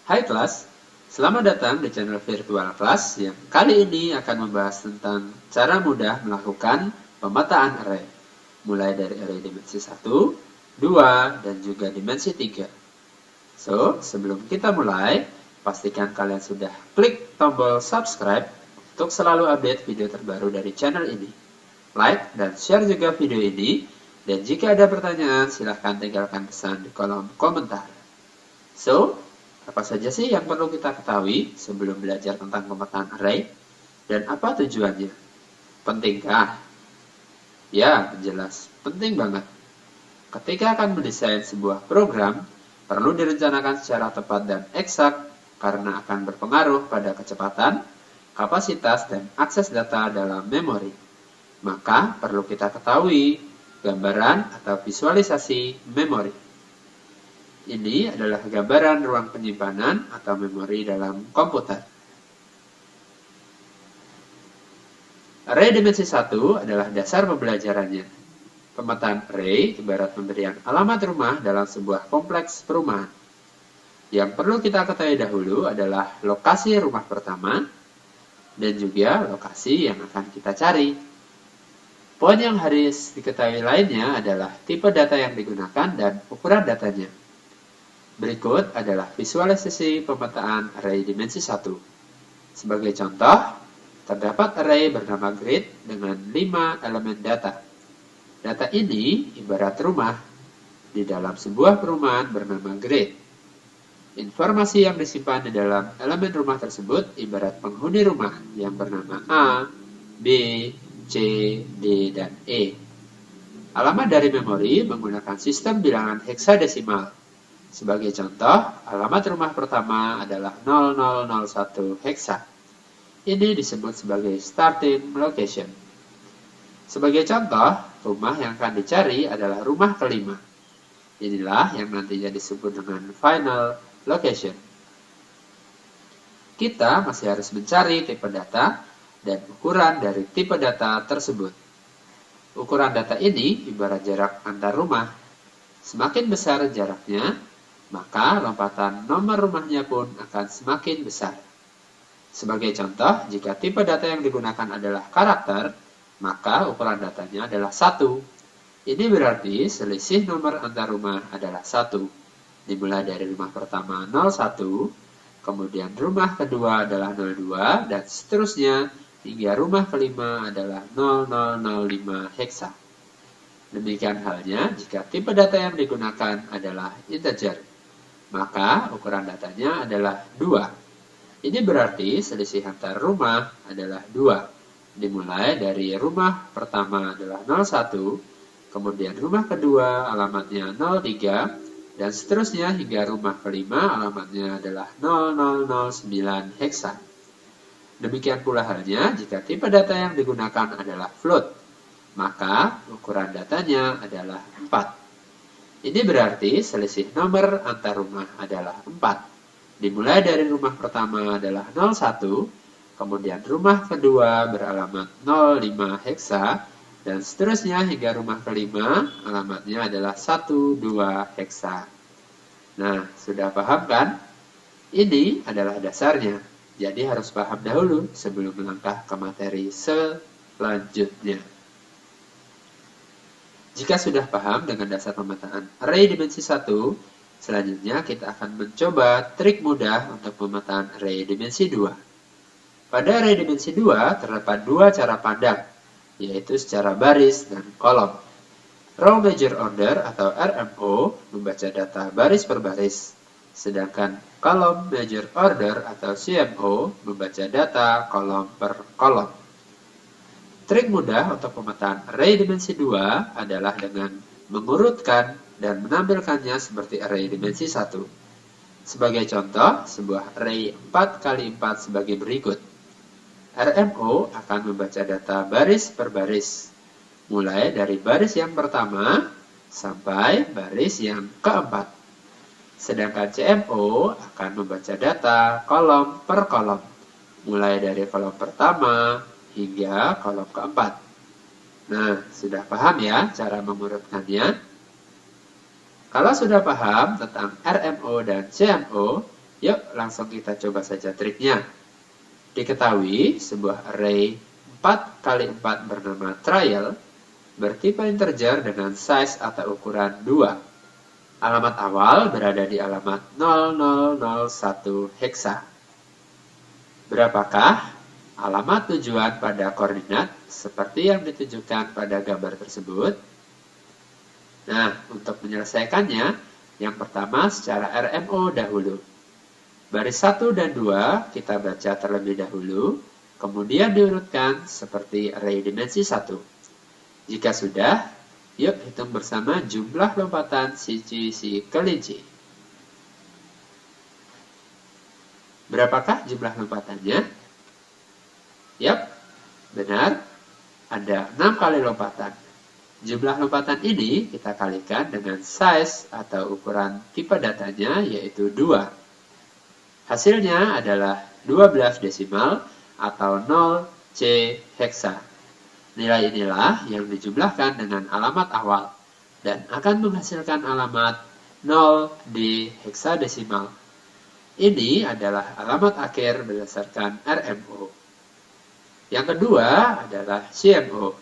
Hai kelas, selamat datang di channel virtual kelas yang kali ini akan membahas tentang cara mudah melakukan pemetaan array. Mulai dari array dimensi 1, 2, dan juga dimensi 3. So, sebelum kita mulai, pastikan kalian sudah klik tombol subscribe untuk selalu update video terbaru dari channel ini. Like dan share juga video ini, dan jika ada pertanyaan silahkan tinggalkan pesan di kolom komentar. So, apa saja sih yang perlu kita ketahui sebelum belajar tentang pemetaan array? Dan apa tujuannya? Pentingkah? Ya, jelas. Penting banget. Ketika akan mendesain sebuah program, perlu direncanakan secara tepat dan eksak karena akan berpengaruh pada kecepatan, kapasitas, dan akses data dalam memori. Maka perlu kita ketahui gambaran atau visualisasi memori. Ini adalah gambaran ruang penyimpanan atau memori dalam komputer. Array dimensi 1 adalah dasar pembelajarannya. Pemetaan array ibarat pemberian alamat rumah dalam sebuah kompleks perumahan. Yang perlu kita ketahui dahulu adalah lokasi rumah pertama dan juga lokasi yang akan kita cari. Poin yang harus diketahui lainnya adalah tipe data yang digunakan dan ukuran datanya. Berikut adalah visualisasi pemetaan array dimensi 1. Sebagai contoh, terdapat array bernama grid dengan 5 elemen data. Data ini ibarat rumah di dalam sebuah perumahan bernama grid. Informasi yang disimpan di dalam elemen rumah tersebut ibarat penghuni rumah yang bernama A, B, C, D, dan E. Alamat dari memori menggunakan sistem bilangan heksadesimal. Sebagai contoh, alamat rumah pertama adalah 0001 heksa. Ini disebut sebagai starting location. Sebagai contoh, rumah yang akan dicari adalah rumah kelima. Inilah yang nantinya disebut dengan final location. Kita masih harus mencari tipe data dan ukuran dari tipe data tersebut. Ukuran data ini ibarat jarak antar rumah. Semakin besar jaraknya, maka lompatan nomor rumahnya pun akan semakin besar. Sebagai contoh, jika tipe data yang digunakan adalah karakter, maka ukuran datanya adalah 1. Ini berarti selisih nomor antar rumah adalah 1. Dimulai dari rumah pertama 01, kemudian rumah kedua adalah 02, dan seterusnya hingga rumah kelima adalah 0005 heksa. Demikian halnya jika tipe data yang digunakan adalah integer, maka ukuran datanya adalah 2. Ini berarti selisih antar rumah adalah 2. Dimulai dari rumah pertama adalah 01, kemudian rumah kedua alamatnya 03, dan seterusnya hingga rumah kelima alamatnya adalah 0009 heksa. Demikian pula halnya jika tipe data yang digunakan adalah float, maka ukuran datanya adalah 4. Ini berarti selisih nomor antar rumah adalah 4. Dimulai dari rumah pertama adalah 01, kemudian rumah kedua beralamat 05 heksa, dan seterusnya hingga rumah kelima alamatnya adalah 12 heksa. Nah, sudah paham kan? Ini adalah dasarnya. Jadi harus paham dahulu sebelum melangkah ke materi selanjutnya. Jika sudah paham dengan dasar pemetaan array dimensi 1, selanjutnya kita akan mencoba trik mudah untuk pemetaan array dimensi 2. Pada array dimensi 2 terdapat dua cara pandang, yaitu secara baris dan kolom. Row Major Order atau RMO membaca data baris per baris, sedangkan Column Major Order atau CMO membaca data kolom per kolom. Trik mudah untuk pemetaan array dimensi 2 adalah dengan mengurutkan dan menampilkannya seperti array dimensi 1. Sebagai contoh, sebuah array 4x4 sebagai berikut. RMO akan membaca data baris per baris, mulai dari baris yang pertama sampai baris yang keempat. Sedangkan CMO akan membaca data kolom per kolom, mulai dari kolom pertama hingga kolom keempat. Nah, sudah paham ya cara mengurutkannya? Kalau sudah paham tentang RMO dan CMO, Yuk, langsung kita coba saja triknya. Diketahui, sebuah array 4x4 bernama trial bertipe integer dengan size atau ukuran 2. Alamat awal berada di alamat 0001 heksa. Berapakah alamat tujuan pada koordinat seperti yang ditunjukkan pada gambar tersebut? Nah, untuk menyelesaikannya, yang pertama secara RMO dahulu. Baris 1 dan 2 kita baca terlebih dahulu, kemudian diurutkan seperti array dimensi 1. Jika sudah, yuk hitung bersama jumlah lompatan si kelinci. Berapakah jumlah lompatannya? Yap, benar, ada 6 kali lompatan. Jumlah lompatan ini kita kalikan dengan size atau ukuran tipe datanya, yaitu 2. Hasilnya adalah 12 desimal atau 0C heksa. Nilai inilah yang dijumlahkan dengan alamat awal dan akan menghasilkan alamat 0D heksadesimal. Ini adalah alamat akhir berdasarkan RMO. Yang kedua adalah CMO.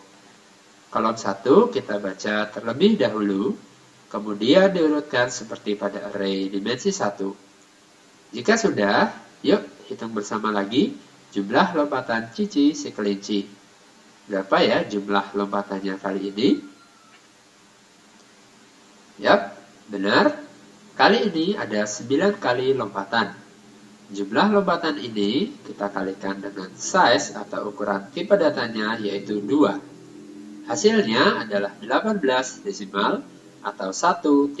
Kolom 1 kita baca terlebih dahulu, kemudian diurutkan seperti pada array dimensi 1. Jika sudah, yuk hitung bersama lagi jumlah lompatan cici si kelinci. Berapa ya jumlah lompatannya kali ini? Yap, benar. Kali ini ada 9 kali lompatan. Jumlah lompatan ini kita kalikan dengan size atau ukuran tipe datanya, yaitu 2. Hasilnya adalah 18 desimal atau 13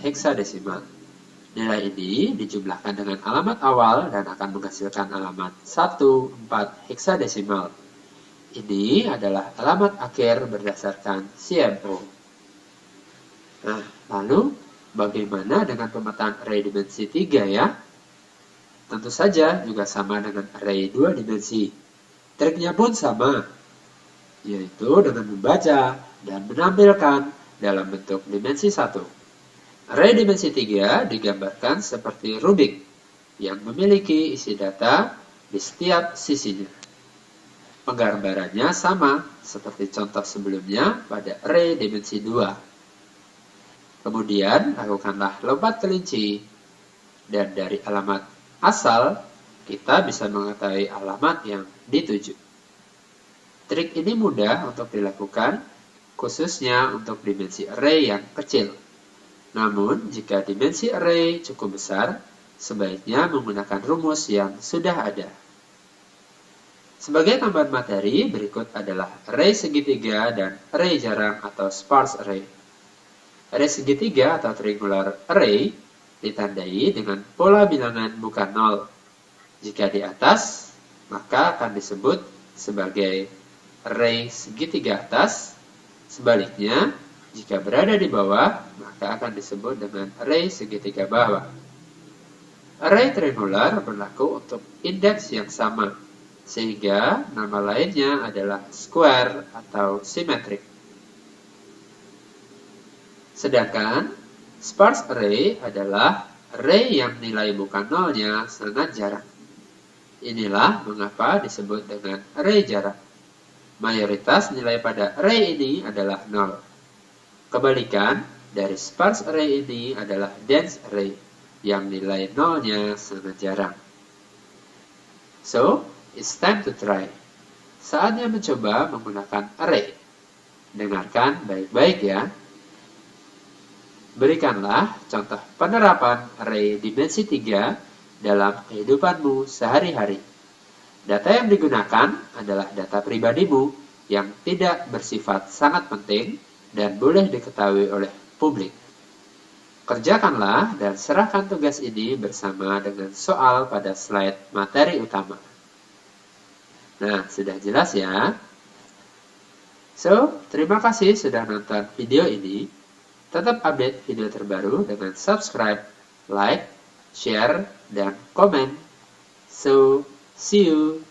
heksadesimal. Nilai ini dijumlahkan dengan alamat awal dan akan menghasilkan alamat 14 heksadesimal. Ini adalah alamat akhir berdasarkan CMO. Nah, lalu bagaimana dengan pemetaan array dimensi 3 ya? Tentu saja juga sama dengan array 2 dimensi. Triknya pun sama, yaitu dengan membaca dan menampilkan dalam bentuk dimensi 1. Array dimensi 3 digambarkan seperti Rubik yang memiliki isi data di setiap sisinya. Penggambarannya sama seperti contoh sebelumnya pada array dimensi 2. Kemudian lakukanlah lompat kelinci dan dari alamat asal kita bisa mengetahui alamat yang dituju. Trik ini mudah untuk dilakukan khususnya untuk dimensi array yang kecil. Namun, jika dimensi array cukup besar, sebaiknya menggunakan rumus yang sudah ada. Sebagai tambahan materi, berikut adalah array segitiga dan array jarang atau sparse array. Array segitiga atau triangular array ditandai dengan pola bilangan bukan 0. Jika di atas, maka akan disebut sebagai array segitiga atas. Sebaliknya, jika berada di bawah, maka akan disebut dengan array segitiga bawah. Array triangular berlaku untuk indeks yang sama, sehingga nama lainnya adalah square atau symmetric. Sedangkan sparse array adalah array yang nilai bukan nolnya sangat jarang. Inilah mengapa disebut dengan array jarang. Mayoritas nilai pada array ini adalah 0. Kebalikan dari sparse array ini adalah dense array yang nilai nolnya sangat jarang. So, it's time to try. Saatnya mencoba menggunakan array. Dengarkan baik-baik ya. Berikanlah contoh penerapan array dimensi 3 dalam kehidupanmu sehari-hari. Data yang digunakan adalah data pribadimu yang tidak bersifat sangat penting dan boleh diketahui oleh publik. Kerjakanlah dan serahkan tugas ini bersama dengan soal pada slide materi utama. Nah, sudah jelas ya? So, terima kasih sudah nonton video ini. Tetap update video terbaru dengan subscribe, like, share, dan komen. So, see you!